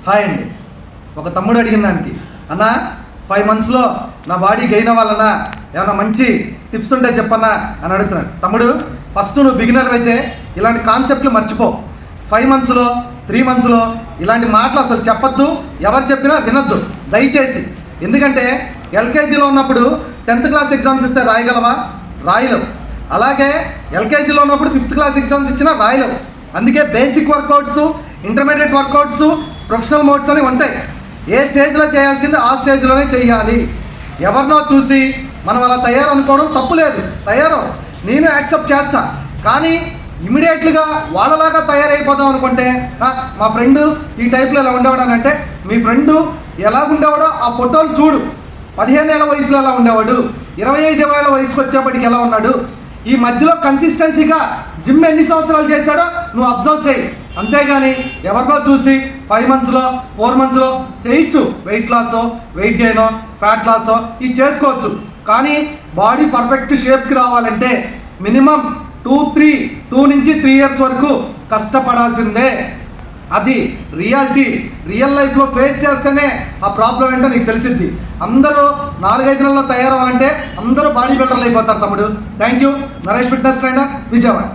Hi అండి. ఒక తమ్ముడు అడిగిన దానికి, అన్న 5 monthsలో నా బాడీ గెయిన్ అవ్వాలన్నా ఏమైనా మంచి టిప్స్ ఉంటే చెప్పన్నా అని అడుగుతున్నాడు. తమ్ముడు, ఫస్ట్ నువ్వు బిగినర్ అయితే ఇలాంటి కాన్సెప్ట్లు మర్చిపో. 5 monthsలో 3 monthsలో ఇలాంటి మాటలు అసలు చెప్పొద్దు, ఎవరు చెప్పినా వినొద్దు దయచేసి. ఎందుకంటే ఎల్కేజీలో ఉన్నప్పుడు 10th class ఎగ్జామ్స్ ఇస్తే రాయగలవా? రాయలేవు. అలాగే ఎల్కేజీలో ఉన్నప్పుడు 5th class ఎగ్జామ్స్ ఇచ్చినా రాయలేవు. అందుకే basic workouts, intermediate workouts, professional modes అని ఉంటాయి. ఏ స్టేజ్లో చేయాల్సింది ఆ స్టేజ్లోనే చేయాలి. ఎవరినో చూసి మనం అలా తయారనుకోవడం తప్పు లేదు, తయారు నేను యాక్సెప్ట్ చేస్తా. కానీ ఇమీడియట్గా వాళ్ళలాగా తయారైపోదాం అనుకుంటే, మా ఫ్రెండ్ ఈ టైప్లో ఎలా ఉండేవాడు అని అంటే, మీ ఫ్రెండు ఎలా ఉండేవాడో ఆ ఫోటోలు చూడు. 15 ఏళ్ల వయసులో ఎలా ఉండేవాడు, 25 ఏళ్ల వయసుకు వచ్చేప్పటికి ఎలా ఉన్నాడు, ఈ మధ్యలో కన్సిస్టెన్సీగా జిమ్ ఎన్ని సంవత్సరాలు చేశాడో నువ్వు అబ్జర్వ్ చేయి. అంతేగాని ఎవరినో చూసి 5 monthsలో 4 monthsలో చేయొచ్చు. వెయిట్ లాసో, వెయిట్ గెయినో, ఫ్యాట్ లాసో ఇది చేసుకోవచ్చు. కానీ బాడీ పర్ఫెక్ట్ షేప్కి రావాలంటే మినిమం 2 నుంచి 3 years వరకు కష్టపడాల్సిందే. అది రియాలిటీ. రియల్ లైఫ్లో ఫేస్ చేస్తేనే ఆ ప్రాబ్లం ఏంటో నీకు తెలిసిద్ది. అందరూ 4-5 నెలల్లో తయారవ్వాలంటే అందరూ బాడీ బిల్డర్లు అయిపోతారు తమ్ముడు. Thank you. Naresh fitness trainer, Vijayawada.